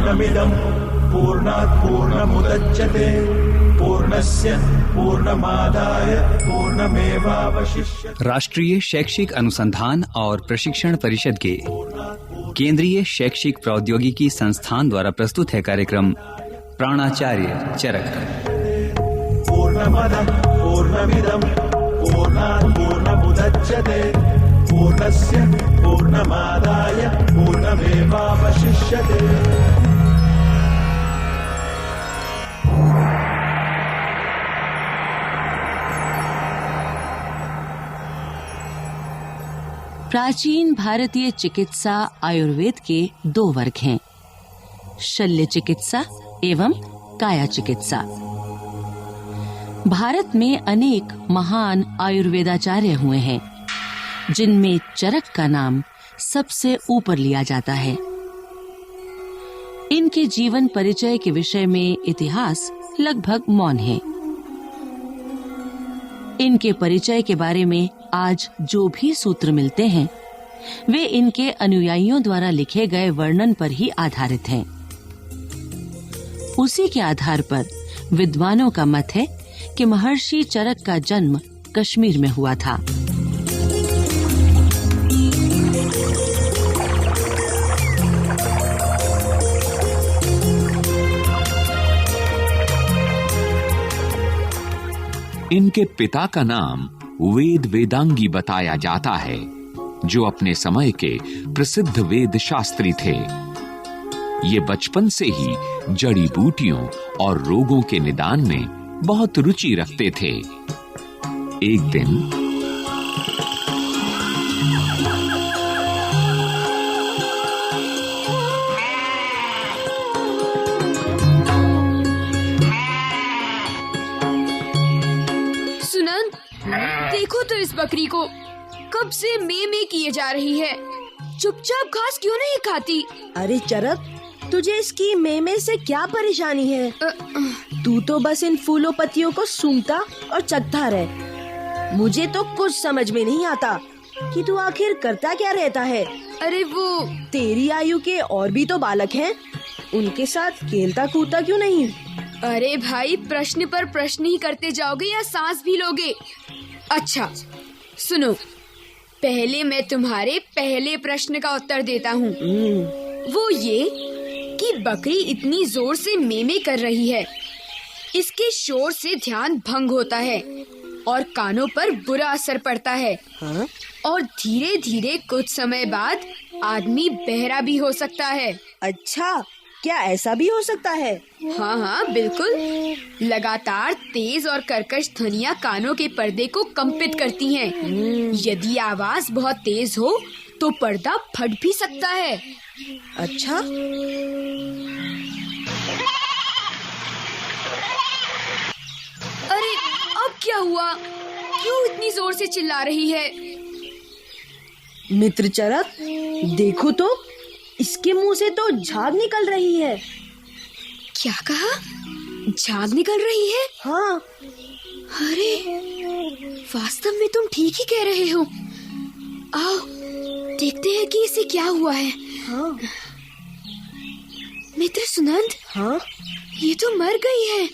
पूर्णमिदं पूर्णात् पूर्णमुदच्यते पूर्णस्य पूर्णमादाय पूर्णमेवावशिष्यते। राष्ट्रीय शैक्षिक अनुसंधान और प्रशिक्षण परिषद के केंद्रीय शैक्षिक प्रौद्योगिकी संस्थान द्वारा प्रस्तुत है कार्यक्रम प्राणाचार्य चरक। पूर्णमदं पूर्णमिदं पूर्णात् पूर्णमुदच्यते पूर्णस्य पूर्णमादाय पूर्णमेवावशिष्यते। प्राचीन भारतीय चिकित्सा आयुर्वेद के 2 वर्ग हैं, शल्य चिकित्सा एवं काया चिकित्सा। भारत में अनेक महान आयुर्वेदाचार्य हुए हैं, जिनमें चरक का नाम सबसे ऊपर लिया जाता है। इनके जीवन परिचय के विषय में इतिहास लगभग मौन है। इनके परिचय के बारे में आज जो भी सूत्र मिलते हैं, वे इनके अनुयायियों द्वारा लिखे गए वर्णन पर ही आधारित हैं। उसी के आधार पर विद्वानों का मत है कि महर्षि चरक का जन्म कश्मीर में हुआ था। इनके पिता का नाम वेद वेदांगी बताया जाता है, जो अपने समय के प्रसिद्ध वेद शास्त्री थे। ये बचपन से ही जड़ी बूटियों और रोगों के निदान में बहुत रुचि रखते थे। एक दिन देखो तो इस बकरी को, कब से में किए जा रही है। चुपचाप घास क्यों नहीं खाती? अरे चरक, तुझे इसकी में से क्या परेशानी है? तू तो बस इन फूलों पत्तियों को सूंघता और चखता रहे। मुझे तो कुछ समझ में नहीं आता कि तू आखिर करता क्या रहता है। अरे वो तेरी आयु के और भी तो बालक हैं, उनके साथ खेलता कूदता क्यों नहीं? अरे भाई, प्रश्न पर प्रश्न ही करते जाओगे या सांस भी लोगे? अच्छा सुनो, पहले मैं तुम्हारे पहले प्रश्न का उत्तर देता हूँ। वो ये कि बकरी इतनी जोर से में कर रही है, इसके शोर से ध्यान भंग होता है और कानों पर बुरा असर पड़ता है। हाँ? और धीरे धीरे कुछ समय बाद आदमी बहरा भी हो सकता है। अच्छा, क्या ऐसा भी हो सकता है? हाँ बिल्कुल। लगातार तेज और कर्कश ध्वनियाँ कानों के पर्दे को कंपित करती हैं। यदि आवाज बहुत तेज हो तो पर्दा फट भी सकता है। अच्छा, अरे अब क्या हुआ? क्यों इतनी जोर से चिल्ला रही है? मित्र चरक, देखो तो, इसके मुंह से तो झाग निकल रही है। क्या कहा? झाग निकल रही है? हाँ। अरे वास्तव में तुम ठीक ही कह रहे हो। आओ देखते हैं कि इसे क्या हुआ है। हाँ। मित्र सुनंद। हाँ? ये तो मर गई है।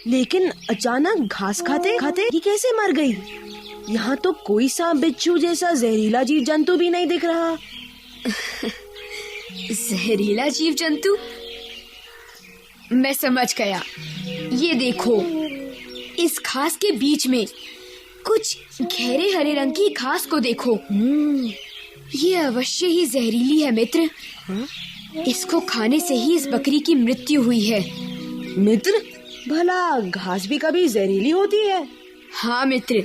लेकिन अचानक घास खाते खाते ये कैसे मर गई? यहाँ तो कोई सांप बिच्छू जैसा जहरीला जीव जंतु भी नहीं दिख रहा। जहरीला जीव जंतु? मैं समझ गया। ये देखो, इस घास के बीच में कुछ गहरे हरे रंग की घास को देखो। ये अवश्य ही जहरीली है मित्र। इसको खाने से ही इस बकरी की मृत्यु हुई है। मित्र, भला घास भी कभी जहरीली होती है? हाँ मित्र,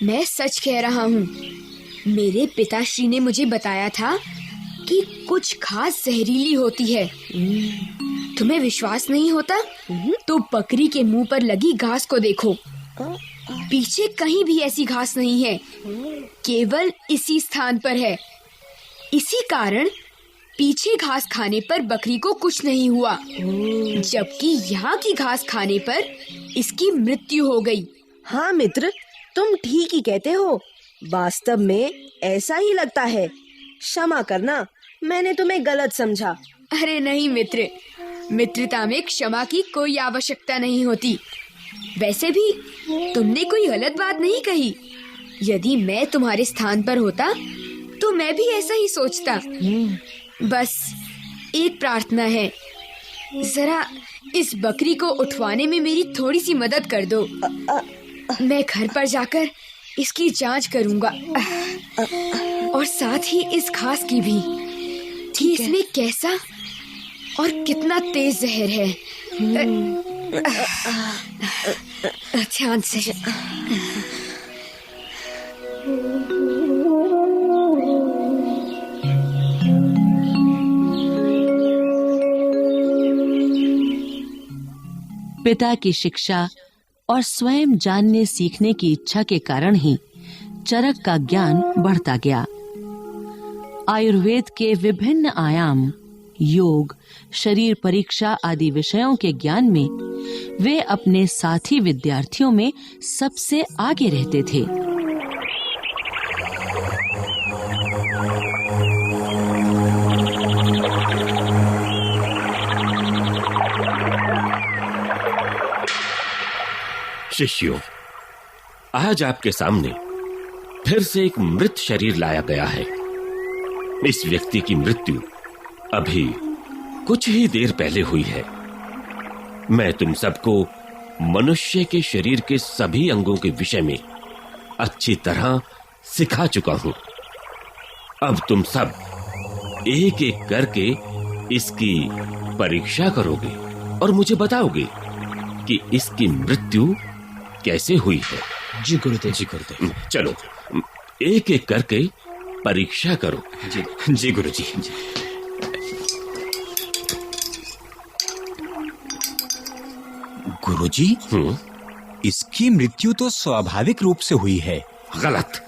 मैं सच कह रहा हूँ। मेरे पिताश्री ने मुझे बताया था कि कुछ घास जहरीली होती है। तुम्हें विश्वास नहीं होता तो बकरी के मुंह पर लगी घास को देखो। पीछे कहीं भी ऐसी घास नहीं है, केवल इसी स्थान पर है। इसी कारण पीछे घास खाने पर बकरी को कुछ नहीं हुआ, जबकि यहाँ की घास खाने पर इसकी मृत्यु हो गई। हाँ मित्र, तुम ठीक ही कहते हो। वास्तव में ऐसा ही लगता है। क्षमा करना, मैंने तुम्हें गलत समझा। अरे नहीं मित्र, मित्रता में क्षमा की कोई आवश्यकता नहीं होती। वैसे भी तुमने कोई गलत बात नहीं कही। यदि मैं तुम्हारे स्थान पर होता तो मैं भी ऐसा ही सोचता। बस एक प्रार्थना है, जरा इस बकरी को उठवाने में मेरी थोड़ी सी मदद कर दो। मैं घर पर जाकर इसकी जांच करूंगा और साथ ही इस घास की भी, कि इसमें कैसा और कितना तेज जहर है। ध्यान से। पिता की शिक्षा और स्वयं जानने सीखने की इच्छा के कारण ही चरक का ज्ञान बढ़ता गया। आयुर्वेद के विभिन्न आयाम, योग, शरीर परीक्षा आदि विषयों के ज्ञान में वे अपने साथी विद्यार्थियों में सबसे आगे रहते थे। शिष्यों, आज आपके सामने फिर से एक मृत शरीर लाया गया है। इस व्यक्ति की मृत्यु अभी कुछ ही देर पहले हुई है। मैं तुम सबको मनुष्य के शरीर के सभी अंगों के विषय में अच्छी तरह सिखा चुका हूं। अब तुम सब एक एक करके इसकी परीक्षा करोगे और मुझे बताओगे कि इसकी मृत्यु कैसे हुई है। जी गुरुदेव। जी गुरुदेव। चलो एक एक करके परीक्षा करो। जी गुरुजी। गुरुजी, इसकी मृत्यु तो स्वाभाविक रूप से हुई है। गलत।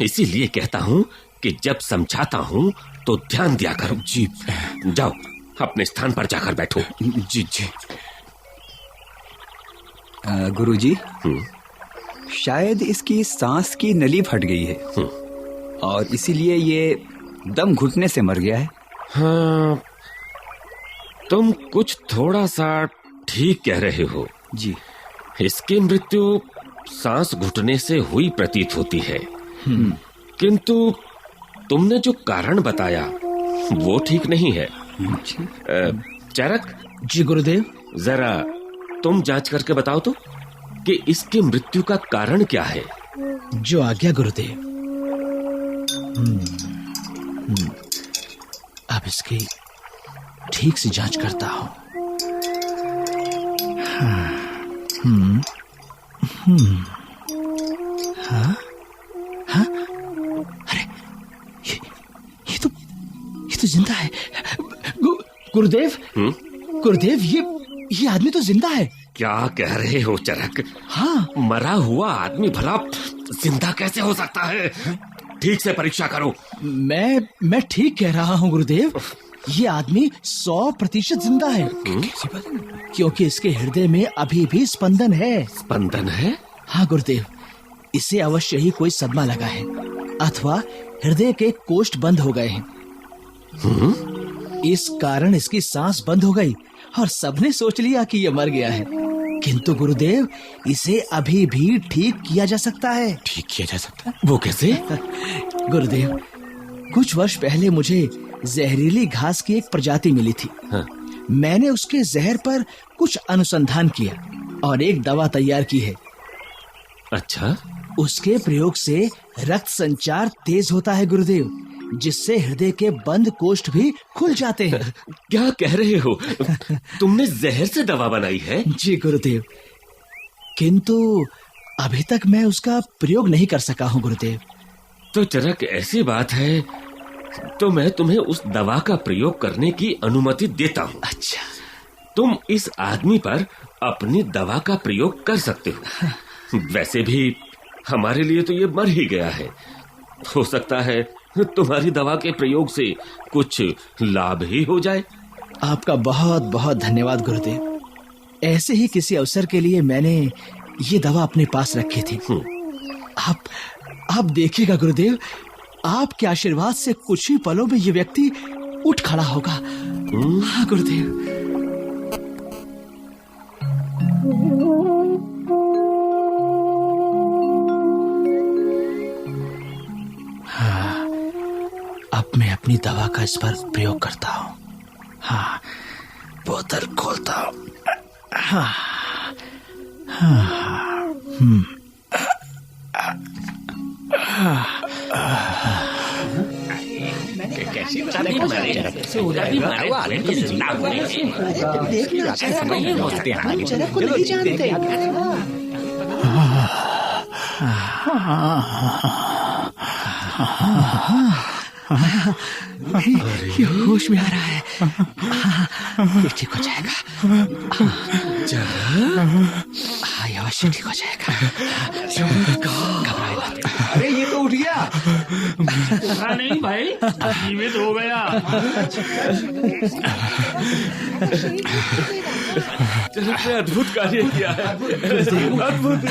इसीलिए कहता हूं कि जब समझाता हूं तो ध्यान दिया करो। जी। जाओ अपने स्थान पर जाकर बैठो। जी जी। गुरुजी, शायद इसकी सांस की नली फट गई है और इसीलिए ये दम घुटने से मर गया है। हाँ, तुम कुछ थोड़ा सा ठीक कह रहे हो। जी। इसकी मृत्यु सांस घुटने से हुई प्रतीत होती है, किंतु तुमने जो कारण बताया वो ठीक नहीं है। चरक। जी गुरुदेव। जरा तुम जांच करके बताओ तो कि इसकी मृत्यु का कारण क्या है। जो आज्ञा गुरुदेव। अब इसकी ठीक से जांच करता हूं। हाँ? हाँ? अरे ये तो जिंदा है। गुरुदेव। गुरुदेव, ये आदमी तो जिंदा है। क्या कह रहे हो चरक? हाँ। मरा हुआ आदमी भला जिंदा कैसे हो सकता है? ठीक से परीक्षा करो। मैं ठीक कह रहा हूँ गुरुदेव। ये आदमी 100% जिंदा है। क्योंकि इसके हृदय में अभी भी स्पंदन है। स्पंदन है? हाँ गुरुदेव, इसे अवश्य ही कोई सदमा लगा है अथवा हृदय के कोष्ठ बंद हो गए हैं। इस कारण इसकी सांस बंद हो गई और सबने सोच लिया कि यह मर गया है। किंतु गुरुदेव, इसे अभी भी ठीक किया जा सकता है। ठीक किया जा सकता है? वो कैसे? गुरुदेव, कुछ वर्ष पहले मुझे जहरीली घास की एक प्रजाति मिली थी। हाँ। मैंने उसके जहर पर कुछ अनुसंधान किया और एक दवा तैयार की है। अच्छा। उसके प्रयोग से रक्त संचार तेज होता है गुरुदेव, जिससे हृदय के बंद कोष्ठ भी खुल जाते हैं। क्या कह रहे हो? तुमने जहर से दवा बनाई है? जी गुरुदेव, किंतु अभी तक मैं उसका प्रयोग नहीं कर सका हूँ गुरुदेव। तो चरक, ऐसी बात है तो मैं तुम्हें उस दवा का प्रयोग करने की अनुमति देता हूँ। अच्छा। तुम इस आदमी पर अपनी दवा का प्रयोग कर सकते हो। वैसे भी हमारे लिए तो ये मर ही गया है। हो सकता है तुम्हारी दवा के प्रयोग से कुछ लाभ ही हो जाए। आपका बहुत बहुत धन्यवाद गुरुदेव। ऐसे ही किसी अवसर के लिए मैंने ये दवा अपने पास रखी थी। आप देखिएगा गुरुदेव, आपके आशीर्वाद से कुछ ही पलों में ये व्यक्ति उठ खड़ा होगा हाँ गुरुदेव। हाँ, अब मैं अपनी दवा का इस पर प्रयोग करता हूँ। हाँ, बोतल खोलता हूँ। हाँ, हाँ, ये होश में आ रहा है। ये ठीक हो जाएगा। हाँ, ये अवश्य ठीक हो जाएगा। घबराए मत। अरे ये तो उठ गया। नहीं भाई, जीवित हो गया। अद्भुत कार्य किया है। अद्भुत।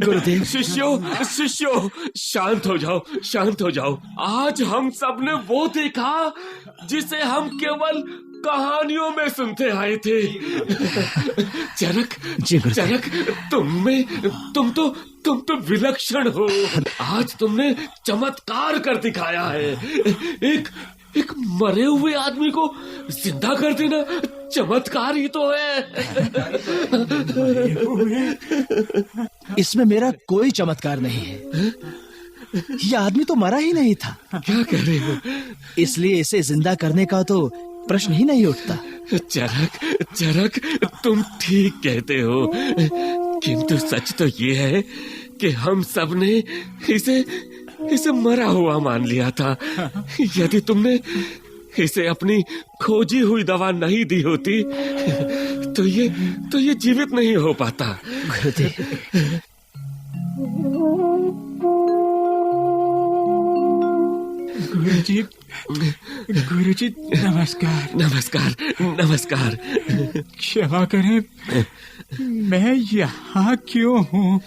गुरुदेव। शिष्यों, शांत हो जाओ, शांत हो जाओ। आज हम सब ने वो देखा जिसे हम केवल कहानियों में सुनते आए थे। चरक, तुम तो विलक्षण हो। आज तुमने चमत्कार कर दिखाया है। एक मरे हुए आदमी को जिंदा कर देना चमत्कार ही तो है। इसमें मेरा कोई चमत्कार नहीं है। यह आदमी तो मरा ही नहीं था। क्या कह रहे हो? इसलिए इसे जिंदा करने का तो प्रश्न ही नहीं उठता। चरक, तुम ठीक कहते हो, किंतु सच तो ये है कि हम सब ने इसे मरा हुआ मान लिया था। यदि तुमने इसे अपनी खोजी हुई दवा नहीं दी होती तो ये जीवित नहीं हो पाता। गुरुजी नमस्कार। क्षमा करें, मैं यहाँ क्यों हूँ?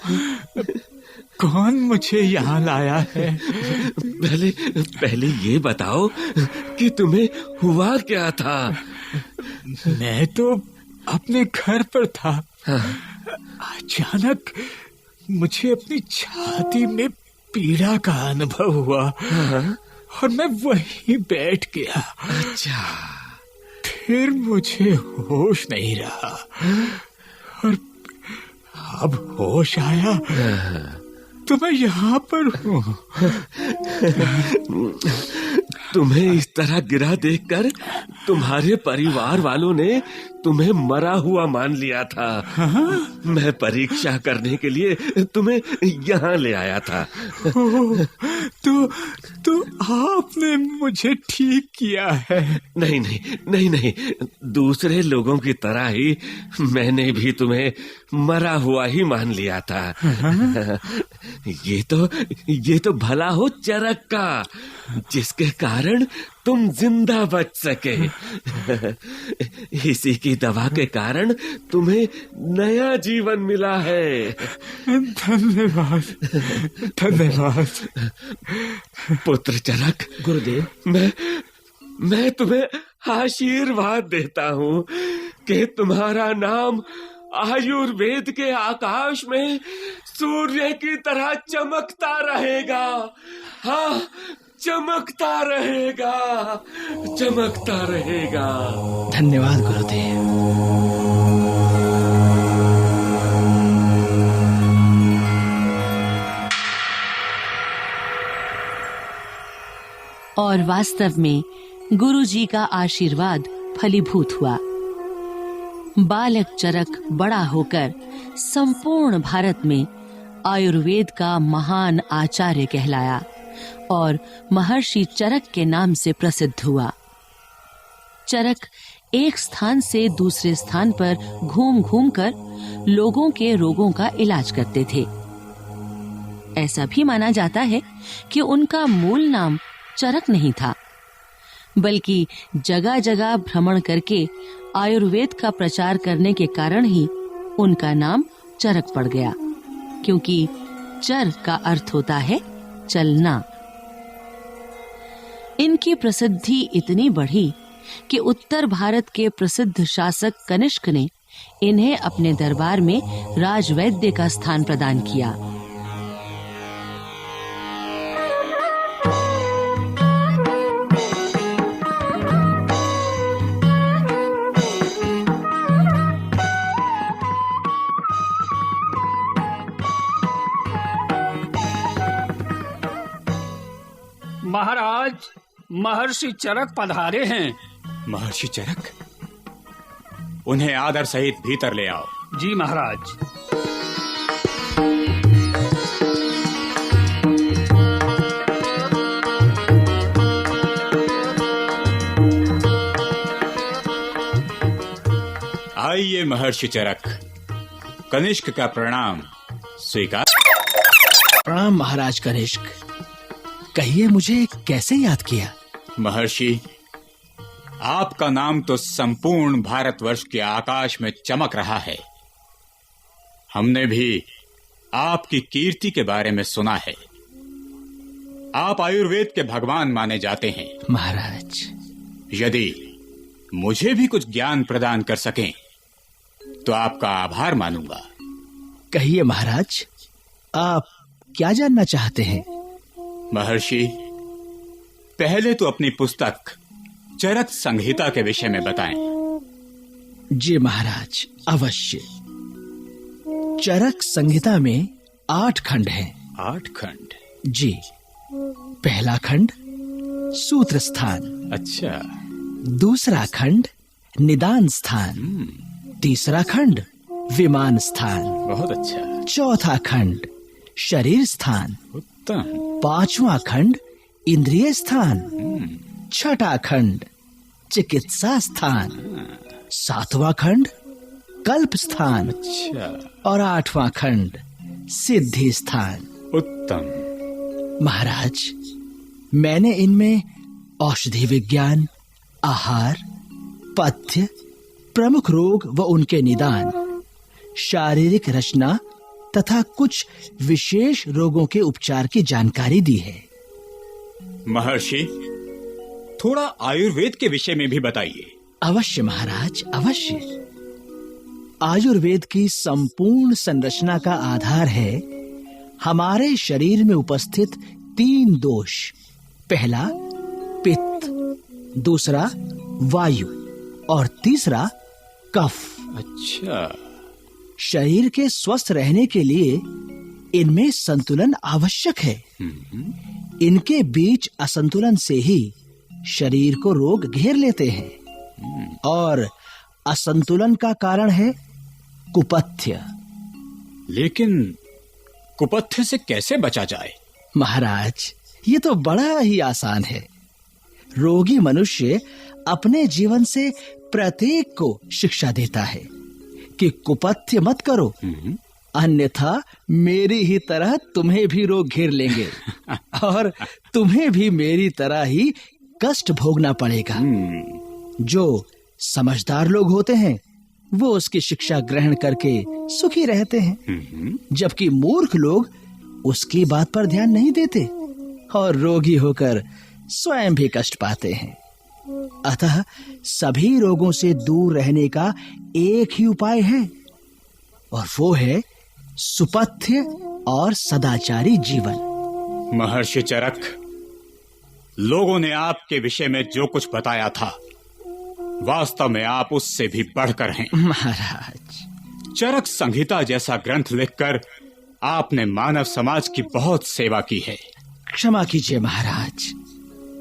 कौन मुझे यहाँ लाया है? पहले ये बताओ कि तुम्हें हुआ क्या था? मैं तो अपने घर पर था। हाँ। अचानक मुझे अपनी छाती में पीड़ा का अनुभव हुआ। हाँ। और मैं वहीं बैठ गया। अच्छा। फिर मुझे होश नहीं रहा और अब होश आया तो मैं यहाँ पर हूँ। तुम्हें इस तरह गिरा देखकर तुम्हारे परिवार वालों ने तुम्हें मरा हुआ मान लिया था। हाँ? मैं परीक्षा करने के लिए तुम्हें यहाँ ले आया था। तो आपने मुझे ठीक किया है। नहीं, दूसरे लोगों की तरह ही मैंने भी तुम्हें मरा हुआ ही मान लिया था। हाँ? ये तो भला हो चरक का, जिसके कारण तुम जिंदा बच सके। इसी की दवा के कारण तुम्हें नया जीवन मिला है। धन्यवाद। पुत्र चरक। गुरुदेव। मैं तुम्हें आशीर्वाद देता हूँ कि तुम्हारा नाम आयुर्वेद के आकाश में सूर्य की तरह चमकता रहेगा। हाँ, चमकता रहेगा। धन्यवाद गुरुदेव। और वास्तव में गुरुजी का आशीर्वाद फलीभूत हुआ। बालक चरक बड़ा होकर संपूर्ण भारत में आयुर्वेद का महान आचार्य कहलाया और महर्षि चरक के नाम से प्रसिद्ध हुआ। चरक एक स्थान से दूसरे स्थान पर घूम कर लोगों के रोगों का इलाज करते थे। ऐसा भी माना जाता है कि उनका मूल नाम चरक नहीं था, बल्कि जगह जगह भ्रमण करके आयुर्वेद का प्रचार करने के कारण ही उनका नाम चरक पड़ गया, क्योंकि चर का अर्थ होता है चलना। इनकी प्रसिद्धि इतनी बढ़ी कि उत्तर भारत के प्रसिद्ध शासक कनिष्क ने इन्हें अपने दरबार में राजवैद्य का स्थान प्रदान किया। महाराज, महर्षि चरक पधारे हैं। महर्षि चरक, उन्हें आदर सहित भीतर ले आओ। जी महाराज। आइए महर्षि चरक, कनिष्क का प्रणाम स्वीकार। प्रणाम महाराज कनिष्क। कहिए, मुझे कैसे याद किया? महर्षि, आपका नाम तो संपूर्ण भारतवर्ष के आकाश में चमक रहा है। हमने भी आपकी कीर्ति के बारे में सुना है। आप आयुर्वेद के भगवान माने जाते हैं। महाराज, यदि मुझे भी कुछ ज्ञान प्रदान कर सकें तो आपका आभार मानूंगा। कहिए महाराज, आप क्या जानना चाहते हैं? महर्षि, पहले तो अपनी पुस्तक चरक संहिता के विषय में बताएं। जी महाराज, अवश्य। चरक संहिता में 8 खंड हैं। 8 खंड? जी। पहला खंड सूत्र स्थान। अच्छा। दूसरा खंड निदान स्थान। तीसरा खंड विमान स्थान। बहुत अच्छा। चौथा खंड शरीर स्थान। उत्तम। पांचवा खंड इंद्रिय स्थान। छठा खंड चिकित्सा स्थान। सातवां खंड कल्प स्थान। अच्छा। और 8वां खंड सिद्धि स्थान। उत्तम। महाराज, मैंने इनमें औषधि विज्ञान, आहार, पथ्य, प्रमुख रोग व उनके निदान, शारीरिक रचना तथा कुछ विशेष रोगों के उपचार की जानकारी दी है। महर्षि, थोड़ा आयुर्वेद के विषय में भी बताइए। अवश्य महाराज, अवश्य। आयुर्वेद की संपूर्ण संरचना का आधार है हमारे शरीर में उपस्थित 3 दोष। पहला पित्त, दूसरा वायु और तीसरा कफ। अच्छा। शरीर के स्वस्थ रहने के लिए इनमें संतुलन आवश्यक है। इनके बीच असंतुलन से ही शरीर को रोग घेर लेते हैं। और असंतुलन का कारण है कुपथ्य। लेकिन कुपथ्य से कैसे बचा जाए? महाराज, ये तो बड़ा ही आसान है। रोगी मनुष्य अपने जीवन से प्रत्येक को शिक्षा देता है कि कुपथ्य मत करो, अन्यथा मेरी ही तरह तुम्हें भी रोग घेर लेंगे और तुम्हें भी मेरी तरह ही कष्ट भोगना पड़ेगा। जो समझदार लोग होते हैं वो उसकी शिक्षा ग्रहण करके सुखी रहते हैं, जबकि मूर्ख लोग उसकी बात पर ध्यान नहीं देते और रोगी होकर स्वयं भी कष्ट पाते हैं। अतः सभी रोगों से दूर रहने का एक ही उपाय है और वो है सुपथ्य और सदाचारी जीवन। महर्षि चरक, लोगों ने आपके विषय में जो कुछ बताया था, वास्तव में आप उससे भी बढ़कर हैं। महाराज, चरक संहिता जैसा ग्रंथ लिखकर आपने मानव समाज की बहुत सेवा की है। क्षमा कीजिए महाराज,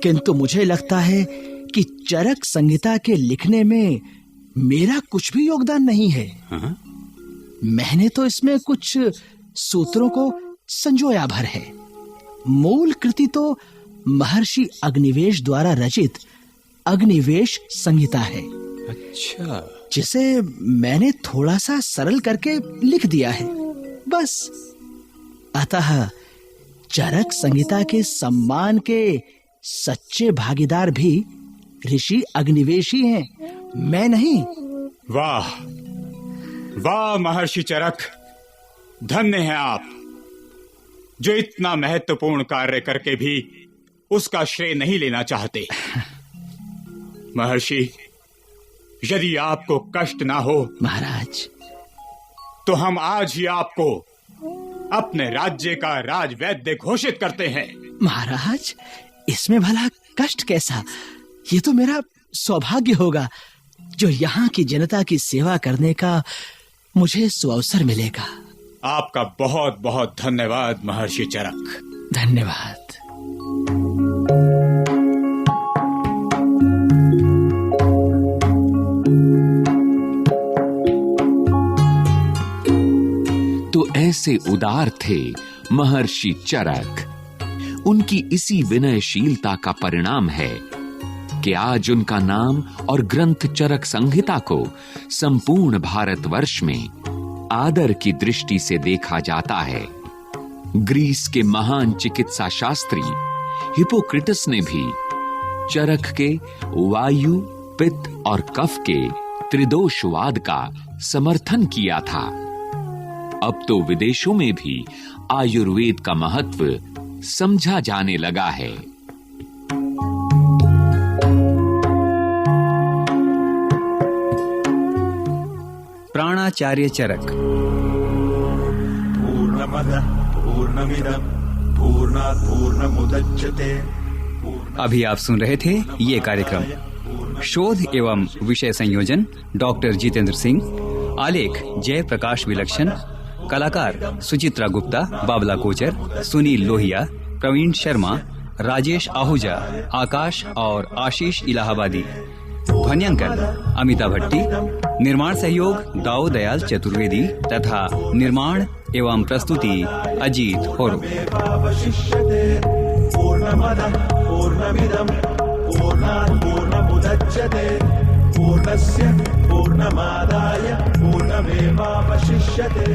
किंतु मुझे लगता है कि चरक संहिता के लिखने में मेरा कुछ भी योगदान नहीं है। मैंने तो इसमें कुछ सूत्रों को संजोया भर है। मूल कृति तो महर्षि अग्निवेश द्वारा रचित अग्निवेश संहिता है। अच्छा। जिसे मैंने थोड़ा सा सरल करके लिख दिया है, बस। अतः चरक संहिता के सम्मान के सच्चे भागीदार भी ऋषि अग्निवेश ही हैं, मैं नहीं। वाह वाह महर्षि चरक, धन्य हैं आप, जो इतना महत्वपूर्ण कार्य करके भी उसका श्रेय नहीं लेना चाहते। महर्षि, यदि आपको कष्ट ना हो महाराज, तो हम आज ही आपको अपने राज्य का राजवैद्य घोषित करते हैं। महाराज, इसमें भला कष्ट कैसा? ये तो मेरा सौभाग्य होगा जो यहाँ की जनता की सेवा करने का मुझे सुअवसर मिलेगा। आपका बहुत बहुत धन्यवाद महर्षि चरक। धन्यवाद। तो ऐसे उदार थे महर्षि चरक। उनकी इसी विनयशीलता का परिणाम है कि आज उनका नाम और ग्रंथ चरक संहिता को संपूर्ण भारतवर्ष में आदर की दृष्टि से देखा जाता है। ग्रीस के महान चिकित्सा शास्त्री हिपोक्रेटस ने भी चरक के वायु, पित्त और कफ के त्रिदोषवाद का समर्थन किया था। अब तो विदेशों में भी आयुर्वेद का महत्व समझा जाने लगा है। प्राणाचार्य चरक। पूर्णमदः पूर्णमिदं पूर्णात् पूर्णमुदच्यते। अभी आप सुन रहे थे ये कार्यक्रम। शोध एवं विषय संयोजन डॉक्टर जितेंद्र सिंह, आलेख जय प्रकाश विलक्षण, कलाकार सुचित्रा गुप्ता, बाबला कोचर, सुनील लोहिया, प्रवीण शर्मा, राजेश आहूजा, आकाश और आशीष इलाहाबादी। ध्वन्यांकन अमिता भट्टी। निर्माण सहयोग दाऊ दयाल चतुर्वेदी तथा निर्माण एवं प्रस्तुति अजीत होरो। पूर्णमदः पूर्णमिदं पूर्णात् पूर्णमुदच्यते पूर्णस्य पूर्णमादाय पूर्णमेवावशिष्यते।